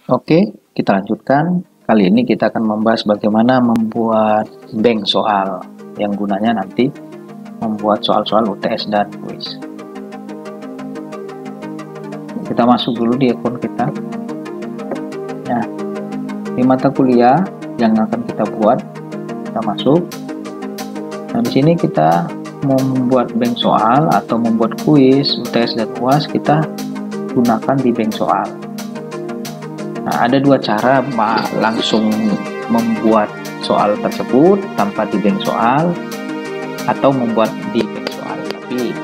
Oke, kita lanjutkan. Kali ini kita akan membahas bagaimana membuat bank soal yang gunanya nanti membuat soal-soal UTS dan kuis. Kita masuk dulu di akun kita. Nah, di mata kuliah yang akan kita buat, kita masuk. Nah, di sini kita mau membuat bank soal atau membuat kuis, UTS dan UAS, kita gunakan di bank soal. Nah, ada dua cara langsung membuat soal tersebut tanpa di bank soal atau membuat di bank soal. Tapi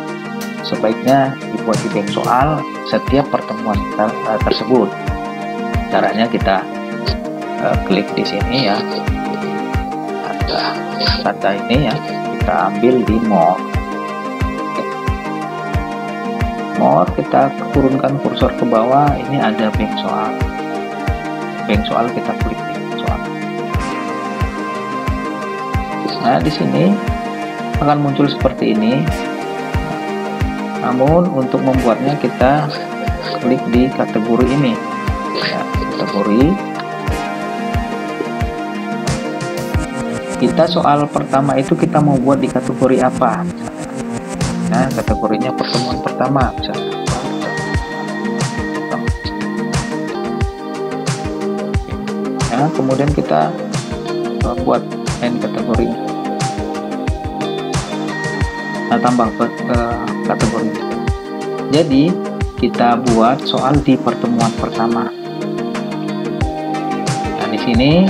sebaiknya dibuat di bank soal setiap pertemuan tersebut. Caranya kita klik di sini ya, ada tanda ini ya, kita ambil di more. More, kita turunkan kursor ke bawah, ini ada bank soal. Bank soal kita klik di bank soal. Nah, di sini akan muncul seperti ini. Namun untuk membuatnya kita klik di kategori ini. Ya, kategori. Kita soal pertama itu kita mau buat di kategori apa? Nah, kategorinya pertemuan pertama misalnya. Nah, kemudian kita buat lain kategori. Nah, tambah ke kategori. Jadi kita buat soal di pertemuan pertama. Nah, di sini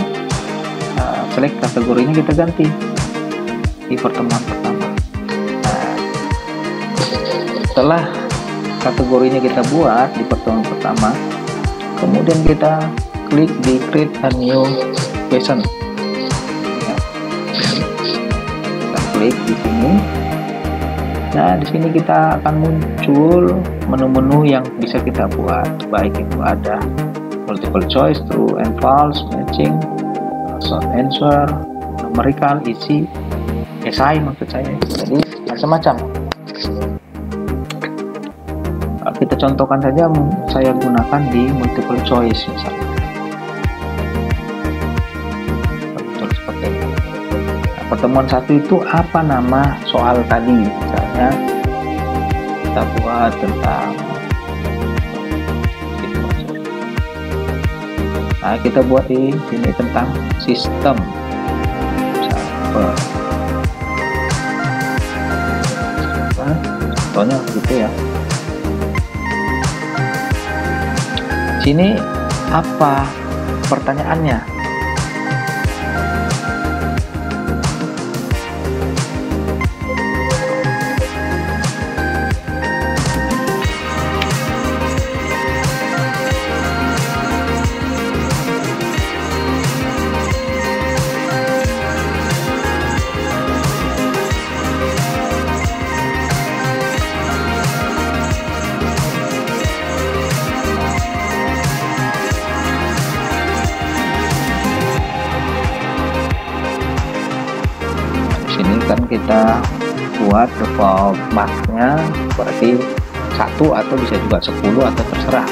select kategorinya kita ganti di pertemuan pertama. Nah, setelah kategorinya kita buat di pertemuan pertama, kemudian kita klik di create a new question. Ya. Kita klik di sini. Nah, di sini kita akan muncul menu-menu yang bisa kita buat, baik itu ada multiple choice, true and false, matching, short answer, numerical, easy, esai maksud saya. Jadi macam-macam. Kita contohkan saja, saya gunakan di multiple choice misalnya. Pertemuan satu itu apa nama soal tadi, misalnya kita buat tentang gitu. Nah, kita buat di sini tentang sistem, contohnya gitu ya. Sini apa pertanyaannya? Sini kan kita buat default marknya berarti 1 atau bisa juga 10 atau terserah.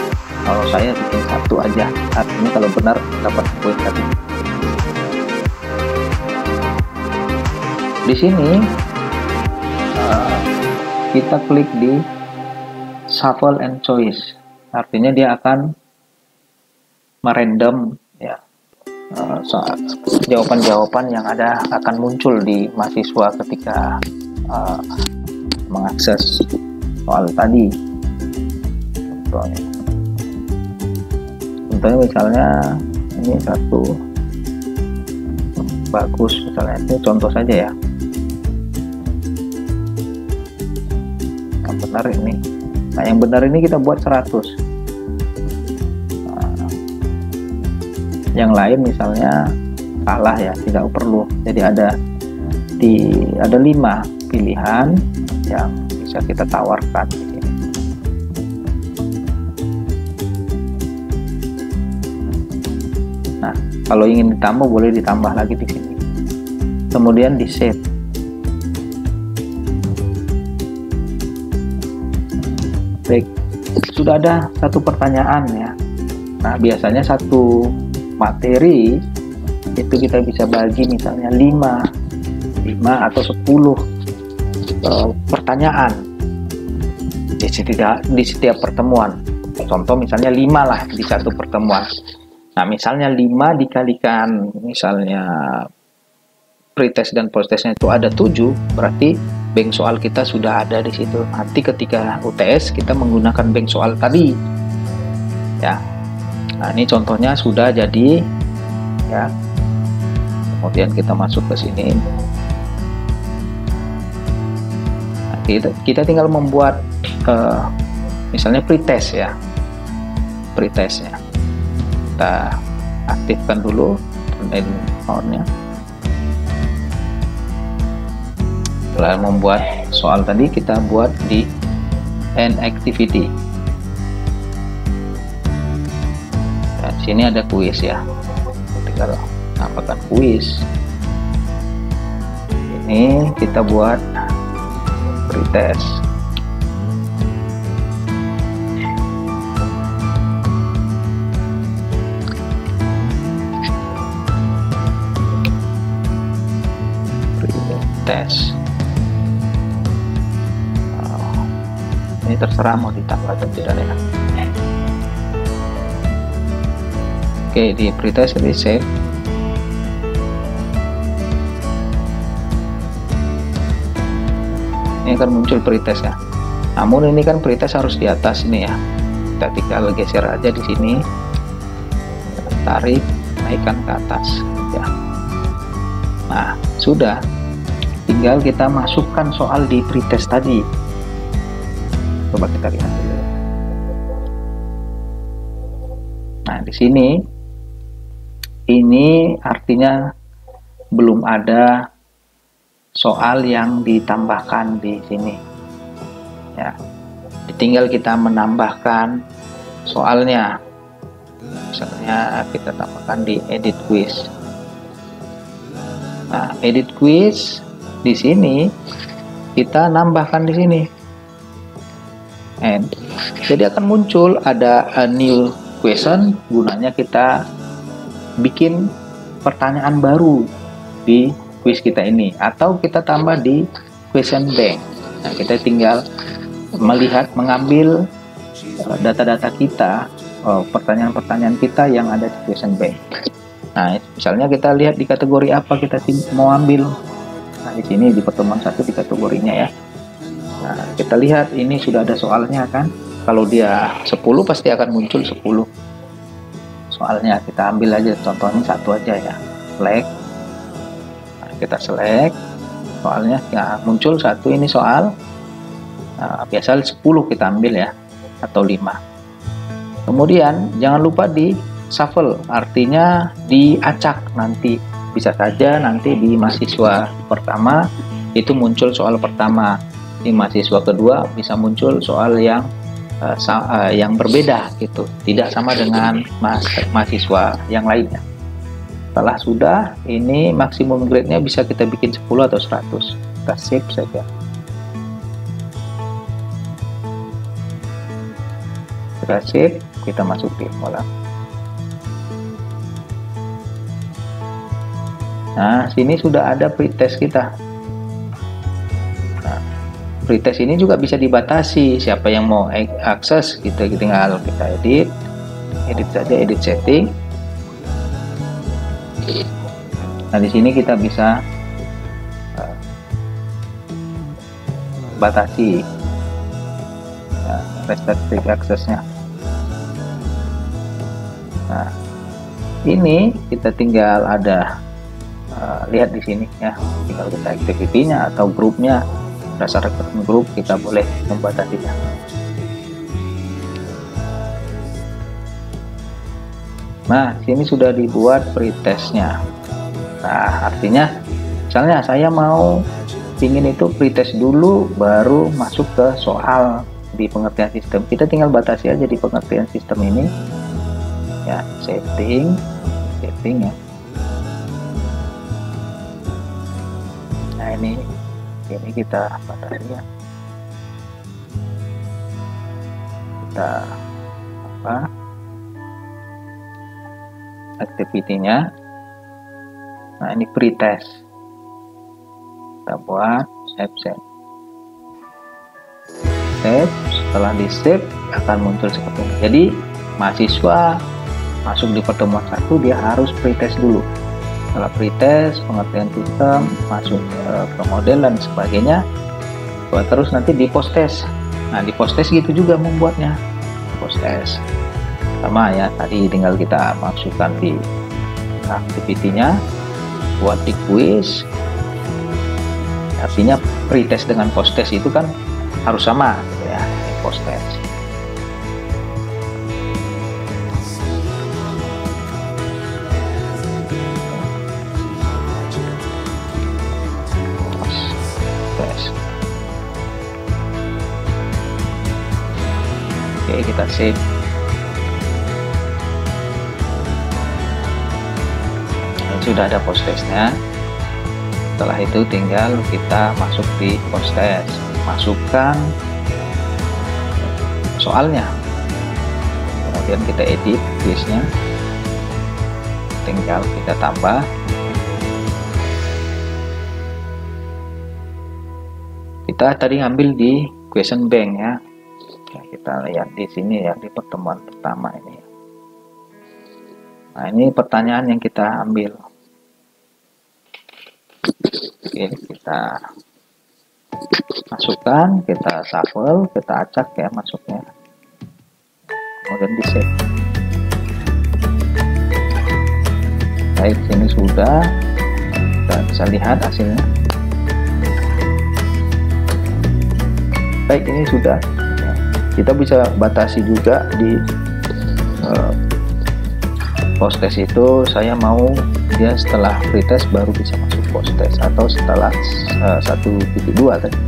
Kalau saya bikin 1 aja, artinya kalau benar dapat poin tadi. Di sini kita klik di shuffle and choice, artinya dia akan merandom ya, jawaban-jawaban yang ada akan muncul di mahasiswa ketika mengakses soal tadi. Contohnya misalnya ini satu bagus, misalnya ini contoh saja ya. Yang benar ini. Nah, yang benar ini kita buat 100. Yang lain misalnya salah ya, tidak perlu. Jadi ada 5 pilihan yang bisa kita tawarkan di sini. Nah, kalau ingin ditambah boleh ditambah lagi di sini. Kemudian di save. Baik, sudah ada satu pertanyaan ya. Nah, biasanya satu materi itu kita bisa bagi misalnya 5 atau 10 pertanyaan di setiap pertemuan. Contoh misalnya 5 lah di satu pertemuan. Nah, misalnya 5 dikalikan misalnya pretest dan posttestnya itu ada 7, berarti bank soal kita sudah ada di situ. Nanti ketika UTS kita menggunakan bank soal tadi. Ya. Nah, ini contohnya sudah jadi ya. Kemudian kita masuk ke sini. Nah, kita tinggal membuat misalnya pretest ya. Pretestnya. Kita aktifkan dulu turn on-nya. Setelah membuat soal tadi, kita buat di end activity. Dan sini ada kuis ya. Tinggal tambahkan kuis. Ini kita buat pretest. Pretest. Ini terserah mau ditambah atau tidak ya. Oke, di pretest di save. Ini akan muncul pretest ya. Namun ini kan pretest harus di atas ini ya. Kita tinggal geser aja di sini. Tarik, naikkan ke atas ya. Nah, sudah. Tinggal kita masukkan soal di pretest tadi. Coba kita lihat dulu. Nah, di sini ini artinya belum ada soal yang ditambahkan di sini. Ya. Tinggal kita menambahkan soalnya. Misalnya kita tambahkan di edit quiz. Nah, edit quiz di sini kita nambahkan di sini. Jadi akan muncul ada a new question, gunanya kita bikin pertanyaan baru di quiz kita ini, atau kita tambah di question bank. Nah, kita tinggal mengambil data-data kita, pertanyaan-pertanyaan kita yang ada di question bank. Nah, misalnya kita lihat di kategori apa kita mau ambil. Nah, di sini di pertemuan 1 di kategorinya ya. Nah, kita lihat ini sudah ada soalnya kan. Kalau dia 10 pasti akan muncul 10 soalnya. Kita ambil aja contohnya 1 aja ya. Select. Nah, kita select soalnya ya, muncul 1 ini soal. Nah, biasa 10 kita ambil ya, atau 5. Kemudian jangan lupa di shuffle, artinya diacak. Nanti bisa saja nanti di mahasiswa pertama itu muncul soal pertama, di mahasiswa kedua bisa muncul soal yang berbeda gitu, tidak sama dengan mahasiswa yang lainnya. Setelah sudah, ini maksimum grade-nya bisa kita bikin 10 atau 100. Kita save saja. Kita save, kita masuk di formula. Nah, sini sudah ada pretest kita. Pretest ini juga bisa dibatasi, siapa yang mau akses kita tinggal kita edit saja, edit setting. Nah, di sini kita bisa batasi restricted aksesnya. Nah, ini kita tinggal ada lihat di sini ya, tinggal kita activity-nya atau grupnya. Berdasarkan grup kita boleh membatasinya. Nah, sini sudah dibuat pretestnya. Nah, artinya misalnya saya mau ingin itu pretest dulu baru masuk ke soal di pengertian sistem. Kita tinggal batasi aja di pengertian sistem ini ya, setting ya. Nah, ini kita batasi ya. Kita activity-nya. Nah, ini pretest. Kita buat save. Setelah di save akan muncul seperti ini. Jadi mahasiswa masuk di pertemuan 1 dia harus pretest dulu. Setelah pretest, pengertian sistem, masuk ke model dan sebagainya, buat terus nanti di post test. Nah, di post test gitu juga membuatnya. Post test sama ya, tadi tinggal kita masukkan di activity-nya, buat di quiz. Artinya pretest dengan post test itu kan harus sama gitu ya, di post test. Oke, kita save. Sudah ada post testnya. Setelah itu tinggal kita masuk di post test, masukkan soalnya, kemudian kita edit quiznya, tinggal kita tambah. Kita tadi ngambil di question bank ya. Kita lihat di sini ya, di pertemuan pertama ini. Nah, ini pertanyaan yang kita ambil. Oke, kita masukkan, kita shuffle, kita acak ya masuknya, kemudian di save. Baik, sini sudah, kita bisa lihat hasilnya. Baik, ini sudah. Kita bisa batasi juga di post test itu, saya mau dia setelah pretest baru bisa masuk post test atau setelah 1.2 tadi.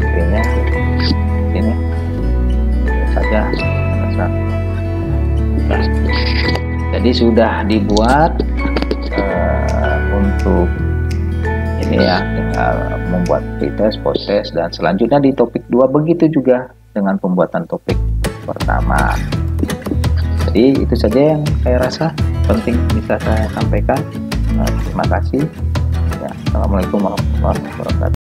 Oke-nya ini saja. Jadi sudah dibuat untuk ini ya, tinggal membuat pretest, post test, dan selanjutnya di topik 2 begitu juga dengan pembuatan topik pertama. Jadi itu saja yang saya rasa penting bisa saya sampaikan. Terima kasih. Ya, Assalamualaikum warahmatullahi wabarakatuh.